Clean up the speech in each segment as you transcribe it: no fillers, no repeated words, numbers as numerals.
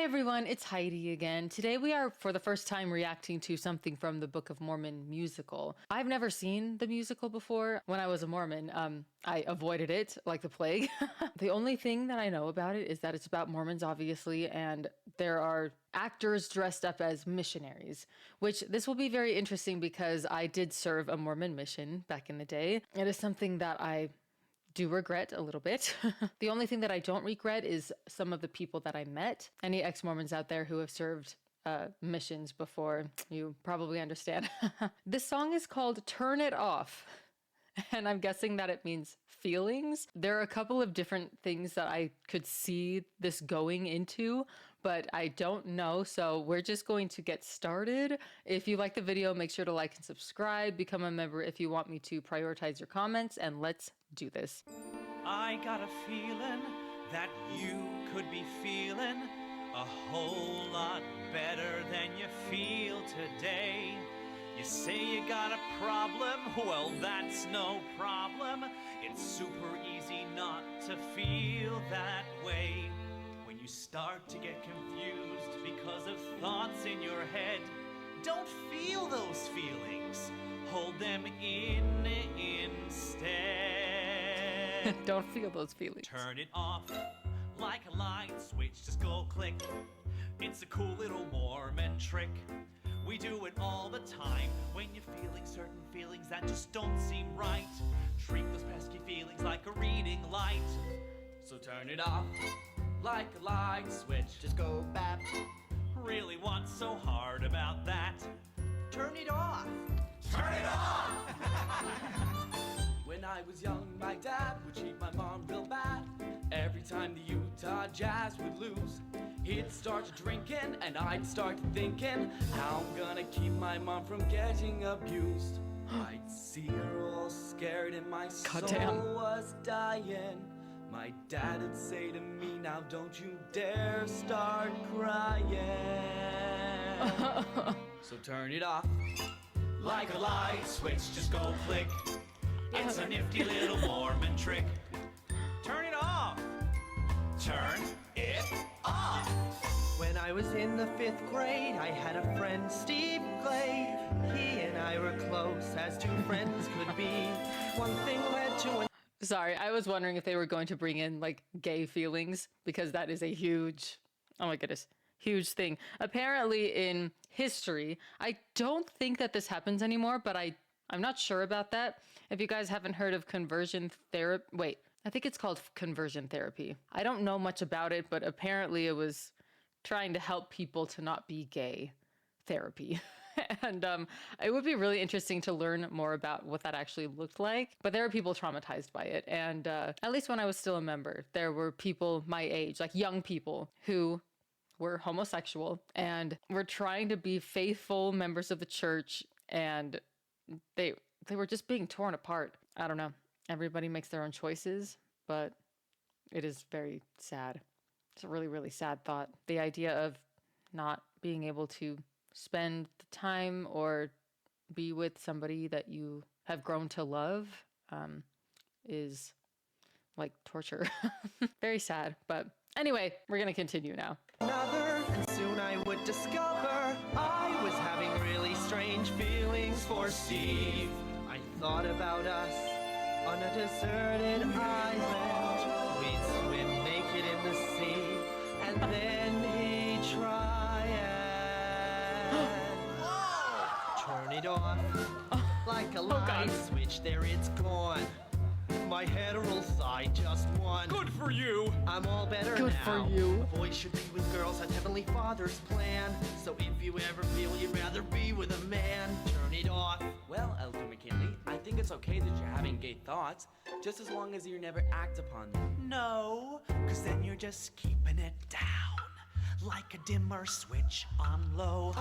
Hi everyone, it's Heidi again. Today we are for the first time reacting to something from the Book of Mormon musical. I've never seen the musical before. When I was a Mormon, I avoided it like the plague. The only thing that I know about it is that it's about Mormons, obviously, and there are actors dressed up as missionaries, which this will be very interesting because I did serve a Mormon mission back in the day. It is something that I do regret a little bit. The only thing that I don't regret is some of the people that I met. Any ex-Mormons out there who have served missions before, you probably understand. This song is called Turn It Off. And I'm guessing that it means feelings. There are a couple of different things that I could see this going into, but I don't know. So we're just going to get started. If you like the video, make sure to like and subscribe, become a member if you want me to prioritize your comments, and let's do this. I got a feeling that you could be feeling a whole lot better than you feel today. You say you got a problem, well that's no problem. It's super easy not to feel that way. When you start to get confused because of thoughts in your head, don't feel those feelings, hold them in instead. Don't feel those feelings. Turn it off like a light switch, just go click. It's a cool little Mormon trick. We do it all the time when you're feeling certain feelings that just don't seem right. Treat those pesky feelings like a reading light. So turn it off like a light switch, just go bap. Really what's so hard about that? Turn it off. Turn it off! When I was young, my dad would treat my mom real bad. Every time the Utah Jazz would lose, he'd start drinking and I'd start thinking how I'm gonna keep my mom from getting abused. I'd see her all scared and my soul was dying. My dad would say to me, now don't you dare start crying. So turn it off like a light switch, just go click. It's a nifty little Mormon trick. Turn it off. Turn it off. When I was in the 5th grade, I had a friend, Steve Glade. He and I were close as two friends could be. One thing led to another. Sorry, I was wondering if they were going to bring in like gay feelings, because that is a huge, oh my goodness, huge thing. Apparently in history, I don't think that this happens anymore, but I'm not sure about that. If you guys haven't heard of conversion therapy, wait, I think it's called conversion therapy. I don't know much about it, but apparently it was trying to help people to not be gay therapy. And it would be really interesting to learn more about what that actually looked like. But there are people traumatized by it. And at least when I was still a member, there were people my age, like young people, who were homosexual and were trying to be faithful members of the church, and they were just being torn apart. I don't know. Everybody makes their own choices, but it is very sad. It's a really, really sad thought. The idea of not being able to spend the time or be with somebody that you have grown to love is like torture. Very sad. But anyway, we're going to continue now. And soon I would discover I was having really strange feelings for Steve. I thought about us on a deserted island. We'd swim naked in the sea, and then he'd try and turn it off like a light switch. There it's gone. My hetero side just won. Good for you. I'm all better now. Good for you. Boys should be with girls, that's Heavenly Father's plan. So if you ever feel you'd rather be with a man, turn it off. Well, Elder McKinley, I think it's okay that you're having gay thoughts, just as long as you never act upon them. No, cause then you're just keeping it down. Like a dimmer switch on low,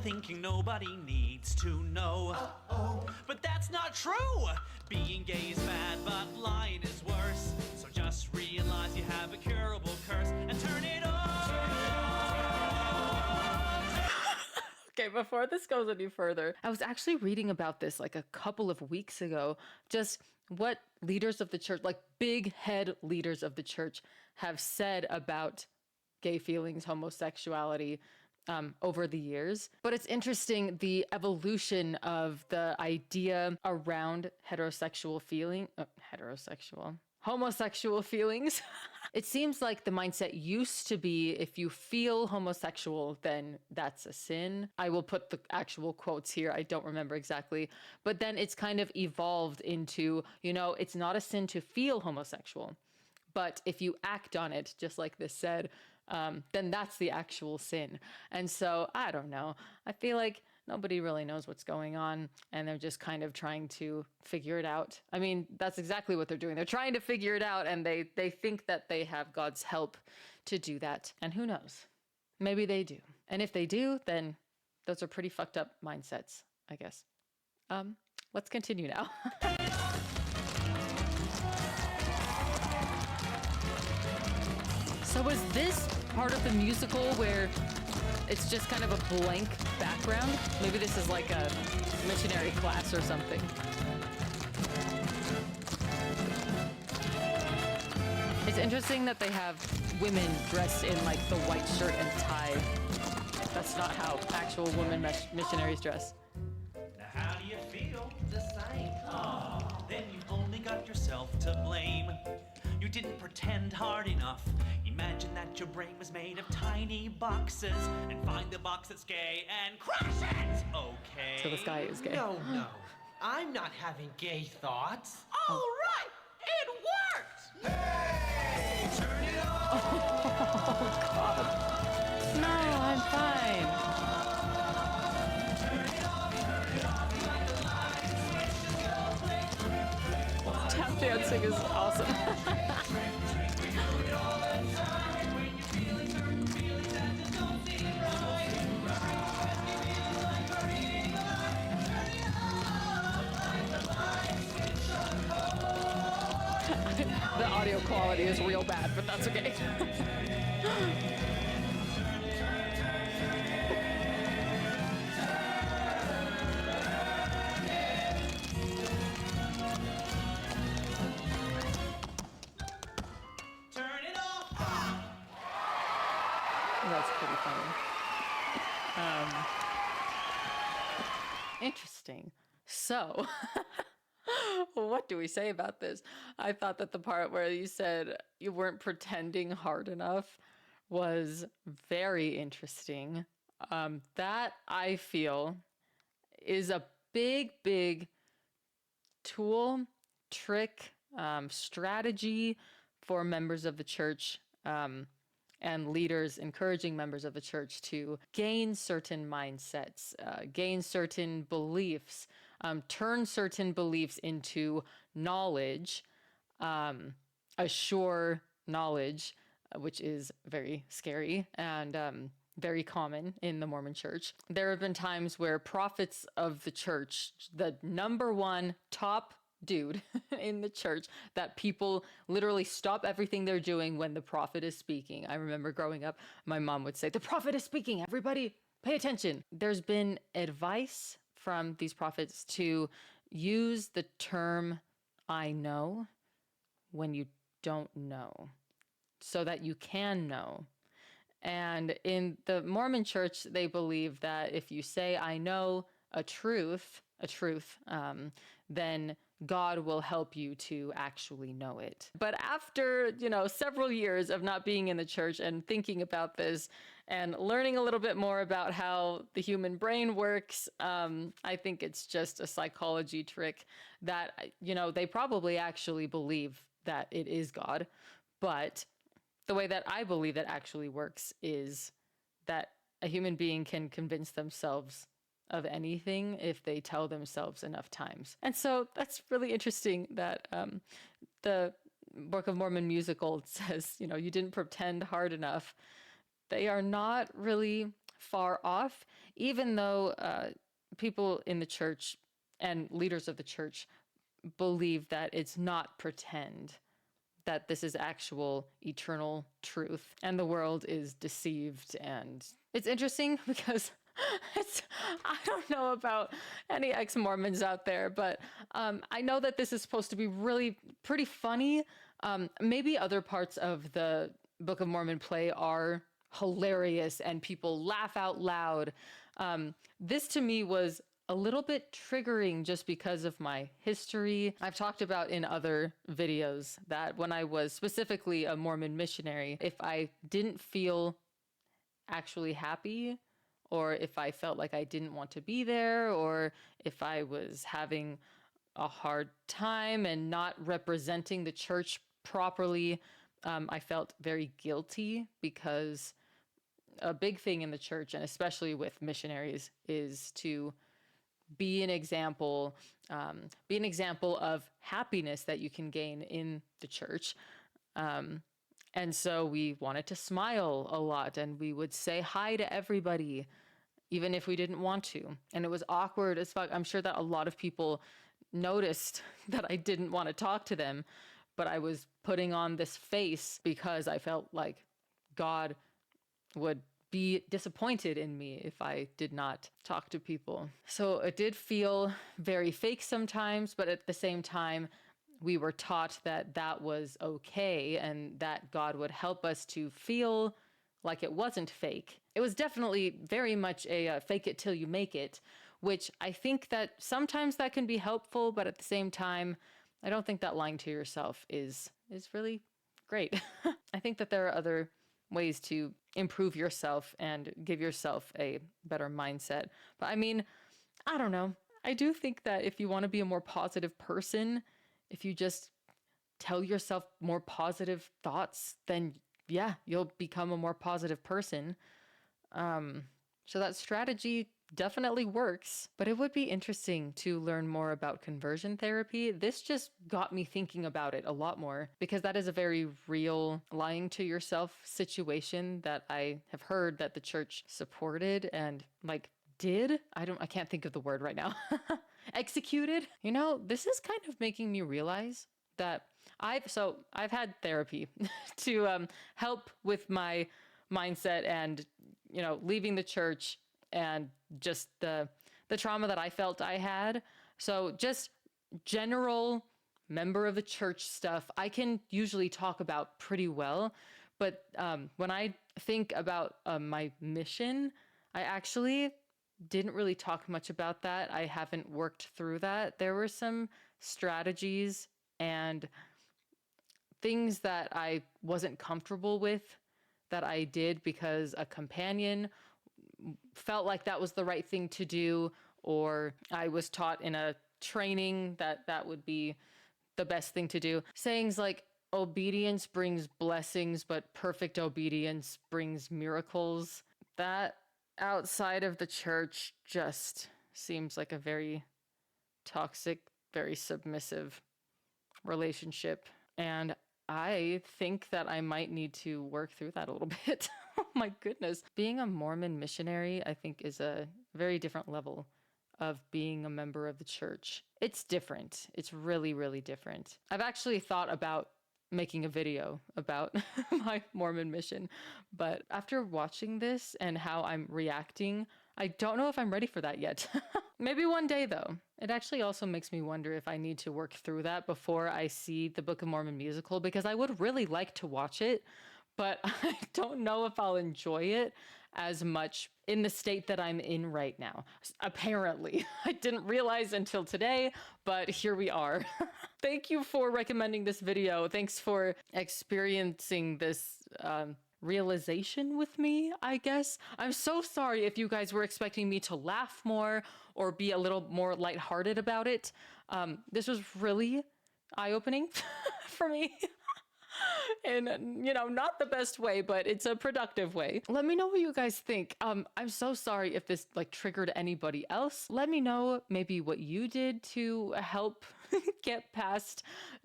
thinking nobody needs to know. But that's not true. Being gay is bad, but lying is worse. So just realize you have a curable curse and turn it off. Okay, before this goes any further, I was actually reading about this like a couple of weeks ago, just what leaders of the church, like big head leaders of the church, have said about gay feelings, homosexuality, over the years. But it's interesting the evolution of the idea around homosexual feelings. It seems like the mindset used to be if you feel homosexual, then that's a sin. I will put the actual quotes here. I don't remember exactly. But then it's kind of evolved into, it's not a sin to feel homosexual. But if you act on it, just like this said, then that's the actual sin. And so, I don't know. I feel like nobody really knows what's going on, and they're just kind of trying to figure it out. I mean, that's exactly what they're doing. They're trying to figure it out, and they think that they have God's help to do that. And who knows? Maybe they do. And if they do, then those are pretty fucked up mindsets, I guess. Let's continue now. So was this part of the musical where it's just kind of a blank background? Maybe this is like a missionary class or something. It's interesting that they have women dressed in like the white shirt and tie. That's not how actual women missionaries dress. Now how do you feel? The same. Then you've only got yourself to blame. You didn't pretend hard enough. Imagine that your brain was made of tiny boxes, and find the box that's gay and crush it! Okay. So this guy is gay. No. I'm not having gay thoughts. All right! It worked! Hey, turn it on! Oh, God. No, I'm fine. Tap dancing is awesome. The audio quality is real bad, but that's okay. Turn it off! That's pretty funny. Interesting. So, what do we say about this? I thought that the part where you said you weren't pretending hard enough was very interesting. That I feel is a big tool, trick, strategy for members of the church, and leaders encouraging members of the church to gain certain mindsets, gain certain beliefs, turn certain beliefs into knowledge, a sure knowledge, which is very scary and very common in the Mormon church. There have been times where prophets of the church, the number one top dude in the church, that people literally stop everything they're doing when the prophet is speaking. I remember growing up, my mom would say, "The prophet is speaking, everybody pay attention." There's been advice from these prophets to use the term "I know" when you don't know, so that you can know. And in the Mormon church, they believe that if you say "I know" a truth, then God will help you to actually know it. But after, several years of not being in the church and thinking about this and learning a little bit more about how the human brain works, I think it's just a psychology trick that, they probably actually believe that it is God. But the way that I believe that actually works is that a human being can convince themselves of anything if they tell themselves enough times. And so that's really interesting that the Book of Mormon musical says, you didn't pretend hard enough. They are not really far off, even though people in the church and leaders of the church believe that it's not pretend, that this is actual eternal truth and the world is deceived. And it's interesting because I don't know about any ex-Mormons out there, but I know that this is supposed to be really pretty funny. Maybe other parts of the Book of Mormon play are hilarious and people laugh out loud. This to me was a little bit triggering just because of my history. I've talked about in other videos that when I was specifically a Mormon missionary, if I didn't feel actually happy, or if I felt like I didn't want to be there, or if I was having a hard time and not representing the church properly, I felt very guilty, because a big thing in the church, and especially with missionaries, is to be an example of happiness that you can gain in the church. And so we wanted to smile a lot, and we would say hi to everybody, even if we didn't want to. And it was awkward as fuck. I'm sure that a lot of people noticed that I didn't want to talk to them, but I was putting on this face because I felt like God would be disappointed in me if I did not talk to people. So it did feel very fake sometimes, but at the same time, we were taught that that was okay and that God would help us to feel like it wasn't fake. It was definitely very much a fake it till you make it, which I think that sometimes that can be helpful, but at the same time, I don't think that lying to yourself is really great. I think that there are other ways to improve yourself and give yourself a better mindset. But I mean, I don't know. I do think that if you want to be a more positive person, if you just tell yourself more positive thoughts, then yeah, you'll become a more positive person. So that strategy definitely works, but it would be interesting to learn more about conversion therapy. This just got me thinking about it a lot more, because that is a very real lying to yourself situation that I have heard that the church supported and like did. I can't think of the word right now. Executed. You know, this is kind of making me realize that I've had therapy to help with my mindset and, you know, leaving the church and just the trauma that I felt I had. So just general member of the church stuff, I can usually talk about pretty well. But when I think about my mission, I actually didn't really talk much about that. I haven't worked through that. There were some strategies and things that I wasn't comfortable with that I did because a companion felt like that was the right thing to do, or I was taught in a training that that would be the best thing to do. Sayings like obedience brings blessings, but perfect obedience brings miracles. That outside of the church just seems like a very toxic, very submissive relationship. And I think that I might need to work through that a little bit. Oh my goodness. Being a Mormon missionary, I think, is a very different level of being a member of the church. It's different. It's really, really different. I've actually thought about making a video about my Mormon mission, but after watching this and how I'm reacting, I don't know if I'm ready for that yet. Maybe one day, though. It actually also makes me wonder if I need to work through that before I see the Book of Mormon musical, because I would really like to watch it, but I don't know if I'll enjoy it as much in the state that I'm in right now. Apparently. I didn't realize until today, but here we are. Thank you for recommending this video. Thanks for experiencing this realization with me, I guess. I'm so sorry if you guys were expecting me to laugh more or be a little more lighthearted about it. This was really eye-opening for me. In, you know, not the best way, but it's a productive way. Let me know what you guys think. I'm so sorry if this like triggered anybody else. Let me know maybe what you did to help get past,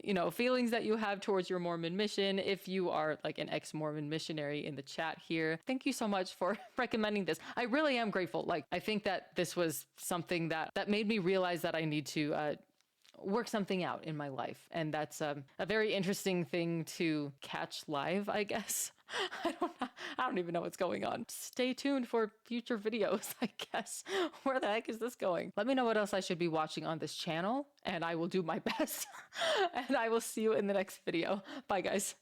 you know, feelings that you have towards your Mormon mission. If you are like an ex-Mormon missionary in the chat here, thank you so much for recommending this. I really am grateful. Like, I think that this was something that made me realize that I need to work something out in my life. And that's a very interesting thing to catch live, I guess. I don't even know what's going on. Stay tuned for future videos, I guess. Where the heck is this going? Let me know what else I should be watching on this channel, and I will do my best. And I will see you in the next video. Bye, guys.